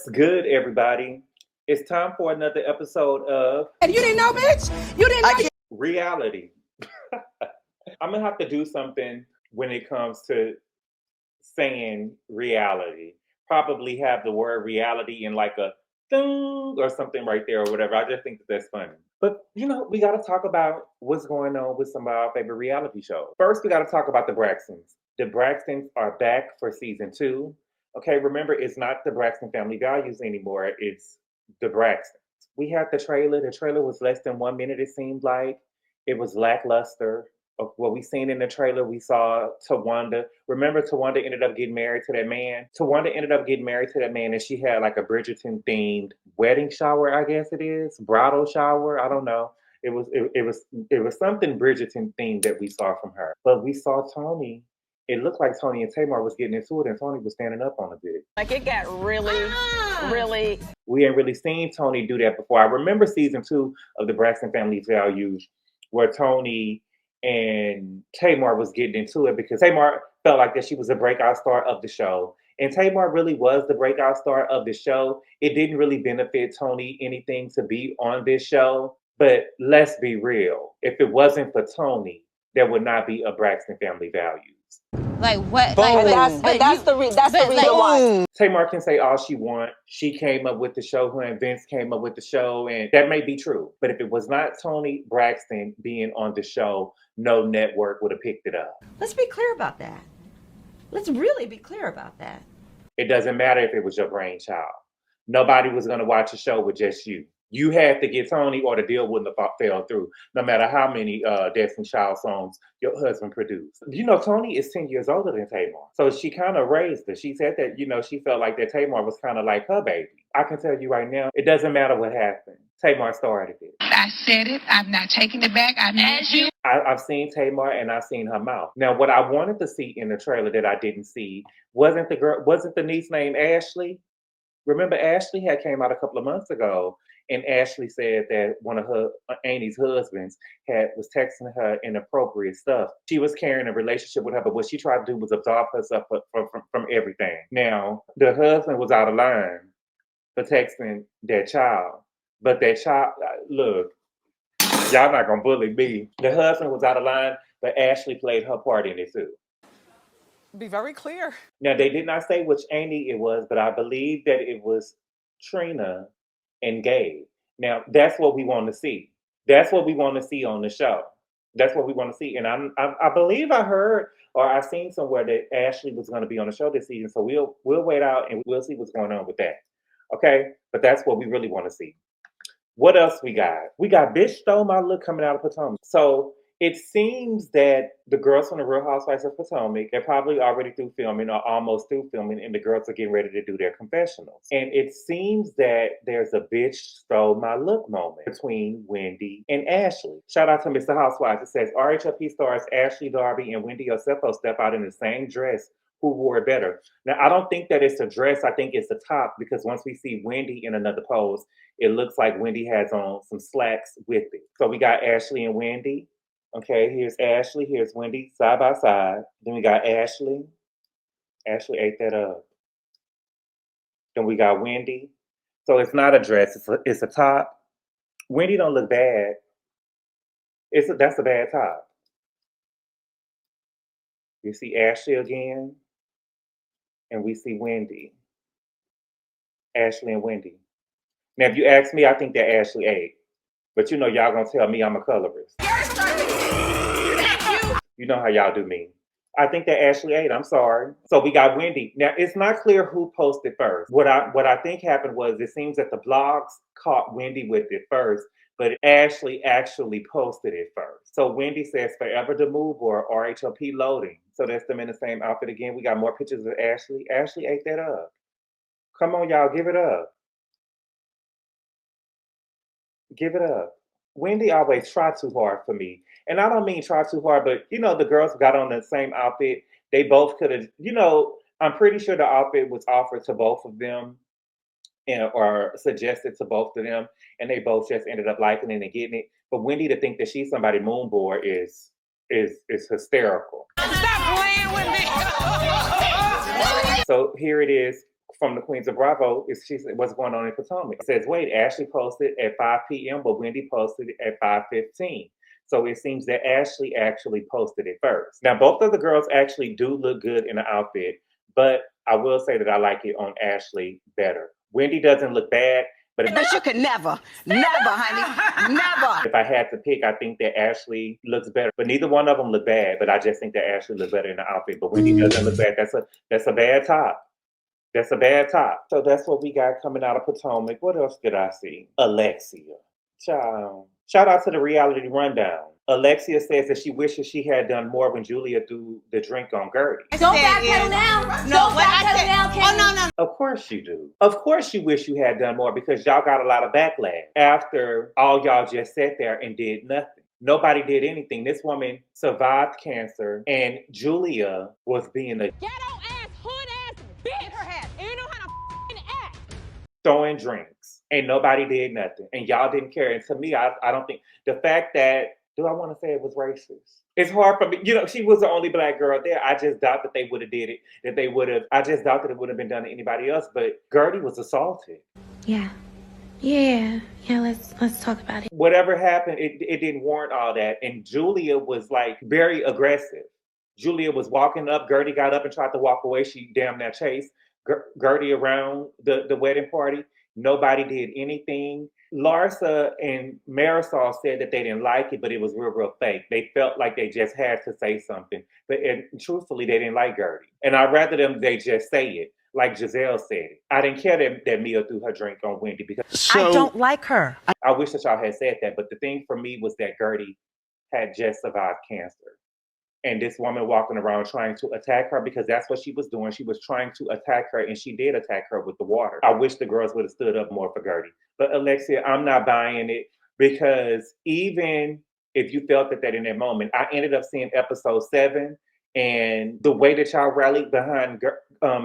What's good, everybody? It's time for another episode of... And you didn't know, bitch? You didn't know? Reality. I'm going to have to do something when it comes to saying reality. Probably have the word reality in like a thing or something right there or whatever. I just think that that's funny. But, you know, we got to talk about what's going on with some of our favorite reality shows. First, we got to talk about the Braxtons. The Braxtons are back for season 2. Okay, remember, it's not the Braxton Family Values anymore. It's the Braxtons. We had the trailer. The trailer was less than 1 minute, it seemed like. It was lackluster. Of what we seen in the trailer, we saw Tawanda. Remember, Tawanda ended up getting married to that man? Tawanda ended up getting married to that man, and she had like a Bridgerton-themed wedding shower, I guess it is. Bridal shower, I don't know. It was something Bridgerton-themed that we saw from her. But we saw Tony. It looked like Tony and Tamar was getting into it, and Tony was standing up on a bit. Like, it got really... We ain't really seen Tony do that before. I remember season 2 of the Braxton Family Values where Tony and Tamar was getting into it because Tamar felt like that she was a breakout star of the show. And Tamar really was the breakout star of the show. It didn't really benefit Tony anything to be on this show. But let's be real. If it wasn't for Tony, there would not be a Braxton Family Values. Like what? Like, that's the reason why. Tamar can say all she wants. She came up with the show. Her and Vince came up with the show, and that may be true. But if it was not Tony Braxton being on the show, no network would have picked it up. Let's be clear about that. Let's really be clear about that. It doesn't matter if it was your brainchild. Nobody was going to watch a show with just you. You had to get Tony or the deal wouldn't have fell through, no matter how many Destiny Child songs your husband produced. You know, Tony is 10 years older than Tamar. So she kind of raised her. She said that, you know, she felt like that Tamar was kind of like her baby. I can tell you right now, it doesn't matter what happened. Tamar started it. I said it. I'm not taking it back. I need you. I've seen Tamar and I've seen her mouth. Now, what I wanted to see in the trailer that I didn't see wasn't the niece named Ashley. Remember, Ashley had came out a couple of months ago. And Ashley said that one of her Annie's husbands was texting her inappropriate stuff. She was carrying a relationship with her, but what she tried to do was absolve herself from everything. Now, the husband was out of line for texting their child. But that child, look, y'all not gonna bully me. The husband was out of line, but Ashley played her part in it too. Be very clear. Now, they did not say which Annie it was, but I believe that it was Trina and Gabe. Now, that's what we want to see. That's what we want to see on the show. That's what we want to see. And I believe I heard or I seen somewhere that Ashley was going to be on the show this season. So we'll wait out and we'll see what's going on with that. Okay? But that's what we really want to see. What else we got? We got Bitch Stole My Look coming out of Potomac. So it seems that the girls from the Real Housewives of Potomac, they're probably already through filming or almost through filming, and the girls are getting ready to do their confessionals. And it seems that there's a bitch stole my look moment between Wendy and Ashley. Shout out to Mr. Housewives. It says, RHOP stars Ashley Darby and Wendy Osefo step out in the same dress. Who wore it better? Now, I don't think that it's a dress. I think it's a top, because once we see Wendy in another pose, it looks like Wendy has on some slacks with it. So we got Ashley and Wendy. Okay, here's Ashley, here's Wendy, side by side. Then we got Ashley. Ashley ate that up. Then we got Wendy. So it's not a dress, it's a top. Wendy don't look bad. That's a bad top. You see Ashley again, and we see Wendy. Ashley and Wendy. Now, if you ask me, I think that Ashley ate. But you know, y'all gonna tell me I'm a colorist. You know how y'all do me. I think that Ashley ate. I'm sorry. So we got Wendy. Now, it's not clear who posted first. What I think happened was it seems that the blogs caught Wendy with it first, but Ashley actually posted it first. So Wendy says, Forever the Move or RHOP loading. So that's them in the same outfit again. We got more pictures of Ashley. Ashley ate that up. Come on, y'all. Give it up. Give it up. Wendy always try too hard for me. And I don't mean try too hard, but, you know, the girls got on the same outfit. They both could have, you know, I'm pretty sure the outfit was offered to both of them or suggested to both of them. And they both just ended up liking it and getting it. But Wendy to think that she's somebody moonboard is hysterical. Stop playing with me. So here it is. from the Queens of Bravo, she said, what's going on in Potomac? It says, wait, Ashley posted at 5 p.m., but Wendy posted it at 5:15. So it seems that Ashley actually posted it first. Now, both of the girls actually do look good in the outfit, but I will say that I like it on Ashley better. Wendy doesn't look bad, but But you could never, honey, never. if I had to pick, I think that Ashley looks better. But neither one of them look bad, but I just think that Ashley looks better in the outfit. But Wendy doesn't look bad. That's a bad top. That's a bad top. So that's what we got coming out of Potomac. What else did I see? Alexia. Ciao. Shout out to the reality rundown. Alexia says that she wishes she had done more when Julia threw the drink on Gertie. Don't backpedal now. Don't backpedal now, Kate. Oh, no. Of course you do. Of course you wish you had done more because y'all got a lot of backlash after all y'all just sat there and did nothing. Nobody did anything. This woman survived cancer and Julia was being a Ghetto ass, hood ass bitch. Her head. And you know how to act. throwing drinks and nobody did nothing and y'all didn't care. And to me, I don't think the fact that, do I want to say it was racist? It's hard for me. You know, she was the only Black girl there. I just doubt that they would have did it. I just doubt that it would have been done to anybody else. But Gertie was assaulted. Yeah, let's talk about it. Whatever happened, it didn't warrant all that. And Julia was like very aggressive. Julia was walking up. Gertie got up and tried to walk away. She damn near chased Gertie around the wedding party. Nobody did anything. Larsa and Marisol said that they didn't like it, but it was real fake. They felt like they just had to say something. And truthfully, they didn't like Gertie. And I'd rather they just say it, like Giselle said it. I didn't care that Mia threw her drink on Wendy because I don't like her. I wish that y'all had said that. But the thing for me was that Gertie had just survived cancer. And this woman walking around trying to attack her because that's what she was doing. She was trying to attack her, and she did attack her with the water. I wish the girls would have stood up more for Gertie. But Alexia, I'm not buying it because even if you felt that in that moment, I ended up seeing episode 7, and the way that y'all rallied behind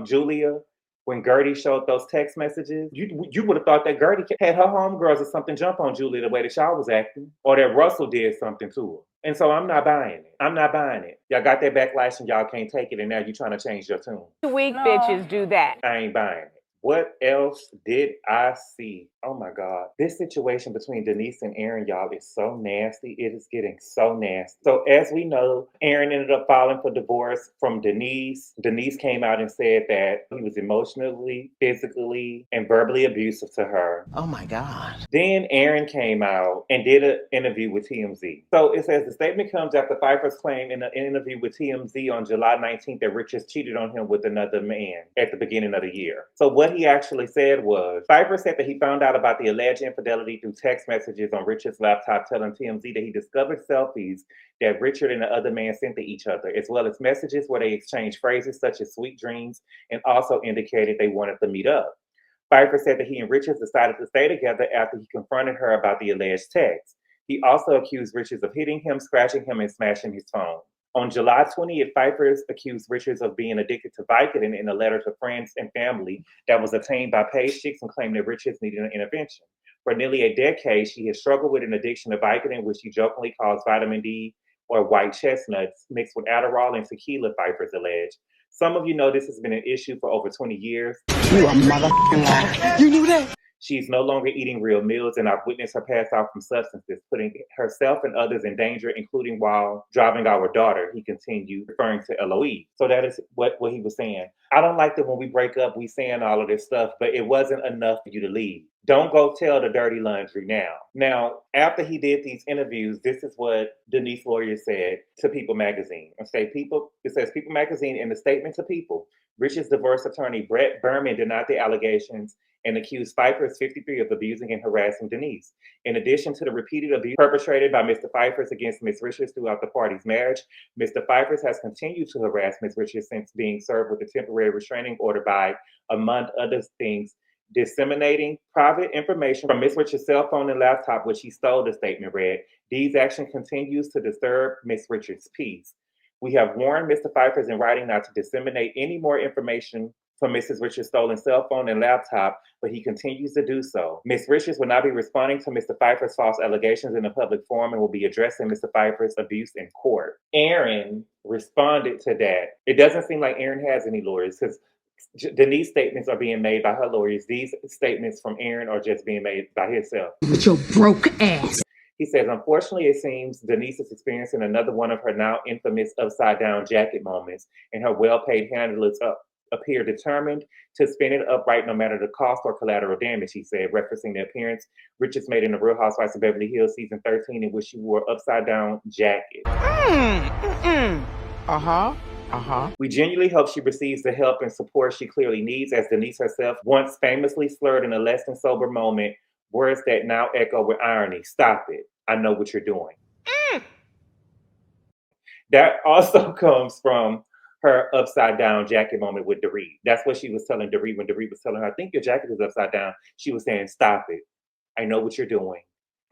Julia when Gertie showed those text messages, you would have thought that Gertie had her homegirls or something jump on Julia the way that y'all was acting, or that Russell did something to her. And so I'm not buying it. I'm not buying it. Y'all got that backlash and y'all can't take it, and now you're trying to change your tune. Weak bitches do that. I ain't buying it. What else did I see? Oh my God. This situation between Denise and Aaron, y'all, is so nasty. It is getting so nasty. So as we know, Aaron ended up filing for divorce from Denise. Denise came out and said that he was emotionally, physically, and verbally abusive to her. Oh my God. Then Aaron came out and did an interview with TMZ. So it says the statement comes after Pfeiffer's claim in an interview with TMZ on July 19th that Richards cheated on him with another man at the beginning of the year. So what he actually said was, Pfeiffer said that he found out about the alleged infidelity through text messages on Richard's laptop, telling TMZ that he discovered selfies that Richard and the other man sent to each other, as well as messages where they exchanged phrases such as sweet dreams, and also indicated they wanted to meet up. Pfeiffer said that he and Richards decided to stay together after he confronted her about the alleged text. He also accused Richards of hitting him, scratching him, and smashing his phone. On July 20th, Pfeiffer accused Richards of being addicted to Vicodin in a letter to friends and family that was obtained by Page Chicks, and claimed that Richards needed an intervention. For nearly a decade, she has struggled with an addiction to Vicodin, which she jokingly calls vitamin D or white chestnuts, mixed with Adderall and tequila, Pfeiffer's alleged. Some of you know this has been an issue for over 20 years. You a motherfucking liar. You knew that? She's no longer eating real meals, and I've witnessed her pass out from substances, putting herself and others in danger, including while driving our daughter, he continued, referring to Eloise. So that is what he was saying. I don't like that when we break up, we saying all of this stuff, but it wasn't enough for you to leave. Don't go tell the dirty laundry now. Now, after he did these interviews, this is what Denise lawyer said to People Magazine. It says People Magazine in the statement to People, Richard's divorce attorney Brett Berman denied the allegations and accused Pfeiffer's 53 of abusing and harassing Denise. In addition to the repeated abuse perpetrated by Mr. Pfeiffer against Ms. Richards throughout the party's marriage, Mr. Pfeiffer has continued to harass Ms. Richards since being served with a temporary restraining order by, among other things, disseminating private information from Ms. Richards' cell phone and laptop, which he stole, the statement read. These actions continues to disturb Ms. Richards' peace. We have warned Mr. Pfeiffer in writing not to disseminate any more information from Mrs. Richards' stolen cell phone and laptop, but he continues to do so. Ms. Richards will not be responding to Mr. Pfeiffer's false allegations in a public forum and will be addressing Mr. Pfeiffer's abuse in court. Aaron responded to that. It doesn't seem like Aaron has any lawyers because Denise statements are being made by her lawyers. These statements from Aaron are just being made by himself. With your broke ass. He says, unfortunately, it seems Denise is experiencing another one of her now infamous upside-down jacket moments, and her well-paid handlers appear determined to spin it upright no matter the cost or collateral damage, he said, referencing the appearance Richards made in The Real Housewives of Beverly Hills season 13, in which she wore upside-down jacket. We genuinely hope she receives the help and support she clearly needs, as Denise herself once famously slurred in a less than sober moment, words that now echo with irony. Stop it. I know what you're doing. That also comes from her upside down jacket moment with Dorit. That's what she was telling Dorit when Dorit was telling her, I think your jacket is upside down. She was saying, stop it. I know what you're doing.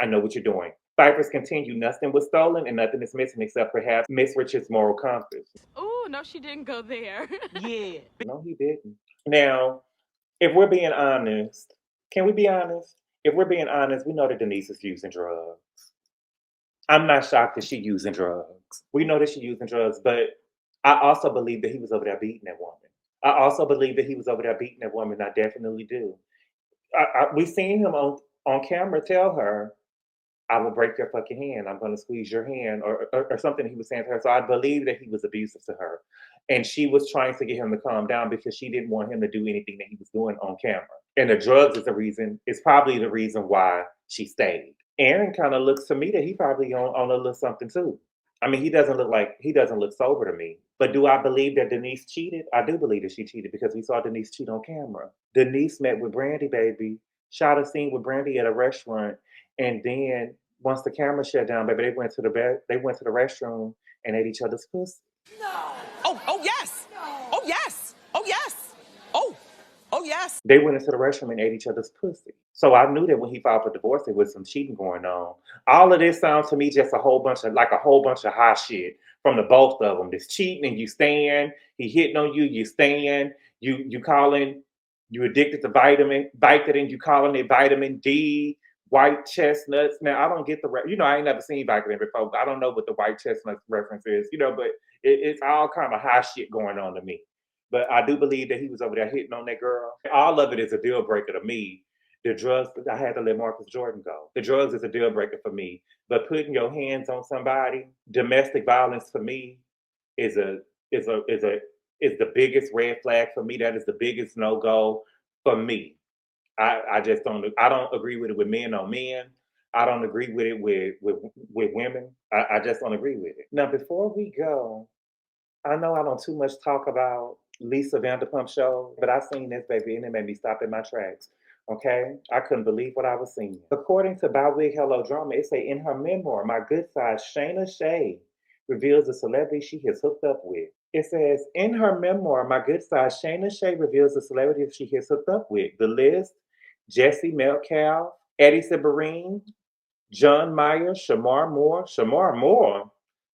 I know what you're doing. Fifers continue. Nothing was stolen and nothing is missing except perhaps Miss Richards' moral compass. Oh, no, she didn't go there. Yeah. No, he didn't. Now, if we're being honest, can we be honest? If we're being honest, we know that Denise is using drugs. I'm not shocked that she's using drugs. We know that she's using drugs, but I also believe that he was over there beating that woman. I also believe that he was over there beating that woman. I definitely do. We seen him on camera tell her, I will break your fucking hand. I'm going to squeeze your hand or something he was saying to her. So I believe that he was abusive to her. And she was trying to get him to calm down because she didn't want him to do anything that he was doing on camera. And the drugs is probably the reason why she stayed. Aaron kind of looks to me that he probably on a little something too. I mean, he doesn't look sober to me. But do I believe that Denise cheated? I do believe that she cheated because we saw Denise cheat on camera. Denise met with Brandy, baby, shot a scene with Brandy at a restaurant, and then once the camera shut down, baby, they went to the restroom and ate each other's pussy. No. Oh yes. No. Oh yes. Oh yes. Oh yes. They went into the restroom and ate each other's pussy. So I knew that when he filed for divorce, there was some cheating going on. All of this sounds to me just a whole bunch of hot shit from the both of them. This cheating and you stand, he hitting on you, you stand, you calling, you addicted to Vicodin, you calling it vitamin D, white chestnuts. Now I don't get I ain't never seen Vicodin before. I don't know what the white chestnuts reference is, but it's all kind of hot shit going on to me. But I do believe that he was over there hitting on that girl. All of it is a deal breaker to me. The drugs, I had to let Marcus Jordan go. The drugs is a deal breaker for me. But putting your hands on somebody, domestic violence for me is the biggest red flag for me. That is the biggest no-go for me. I just don't agree with it with men on men. I don't agree with it with women. I just don't agree with it. Now, before we go, I know I don't too much talk about Lisa Vanderpump show, but I seen this, baby, and it made me stop in my tracks. Okay? I couldn't believe what I was seeing. According to By Wig Hello Drama, it say in her memoir, My Good Side, Scheana Shay reveals the celebrity she has hooked up with. It says, in her memoir, My Good Side, Scheana Shay reveals the celebrity she has hooked up with. The list, Jesse Metcalf, Eddie Cibarine, John Mayer, Shamar Moore,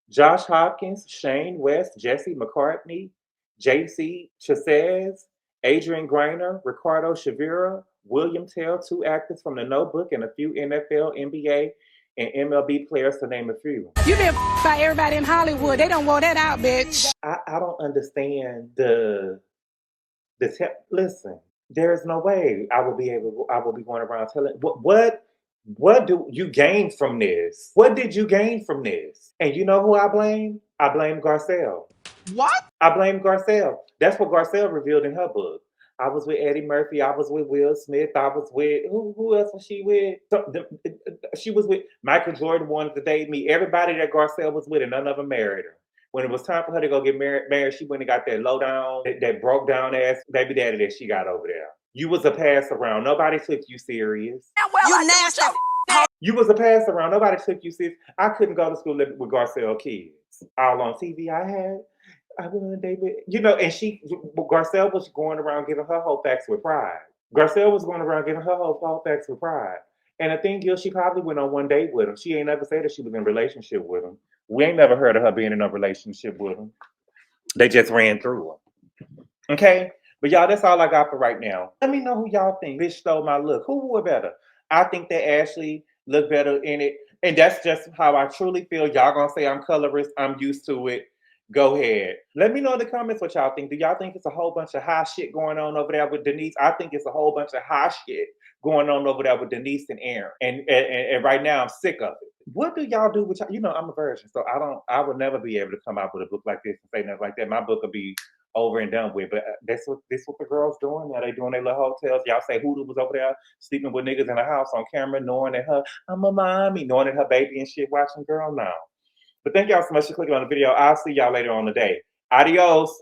Josh Hopkins, Shane West, Jesse McCartney, JC Chasez, Adrian Griner, Ricardo Shavira, William Tell, 2 actors from The Notebook, and a few NFL, NBA, and MLB players, to name a few. You been by everybody in Hollywood. They don't want that out, bitch. I don't understand listen, there's no way I will be going around telling what do you gain from this? What did you gain from this? And you know who I blame? I blame Garcelle. What? I blame Garcelle. That's what Garcelle revealed in her book. I was with Eddie Murphy. I was with Will Smith. I was with who else was she with? She was with Michael Jordan. Wanted to date me. Everybody that Garcelle was with, and none of them married her. When it was time for her to go get married, she went and got that low down, that broke down ass baby daddy that she got over there. You was a pass around. Nobody took you serious. You nasty. You was a pass around. Nobody took you serious. I couldn't go to school with Garcelle kids. All on TV I went on a date with, and Garcelle was going around giving her whole facts with pride. Garcelle was going around giving her whole facts with pride. And the thing is, she probably went on one date with him. She ain't never said that she was in a relationship with him. We ain't never heard of her being in a relationship with him. They just ran through him. Okay? But y'all, that's all I got for right now. Let me know who y'all think bitch stole my look. Who wore better? I think that Ashley looked better in it. And that's just how I truly feel. Y'all gonna say I'm colorist. I'm used to it. Go ahead. Let me know in the comments what y'all think. Do y'all think it's a whole bunch of high shit going on over there with Denise? I think it's a whole bunch of high shit going on over there with Denise and Aaron. And right now I'm sick of it. What do y'all do with y'all? You know, I'm a virgin, so I would never be able to come out with a book like this and say nothing like that. My book will be over and done with. But this what the girls doing now. They doing their little hotels. Y'all say Hoodoo was over there sleeping with niggas in the house on camera, knowing that I'm a mommy, knowing that her baby and shit watching. Girl, no. But thank y'all so much for clicking on the video. I'll see y'all later on the day. Adios.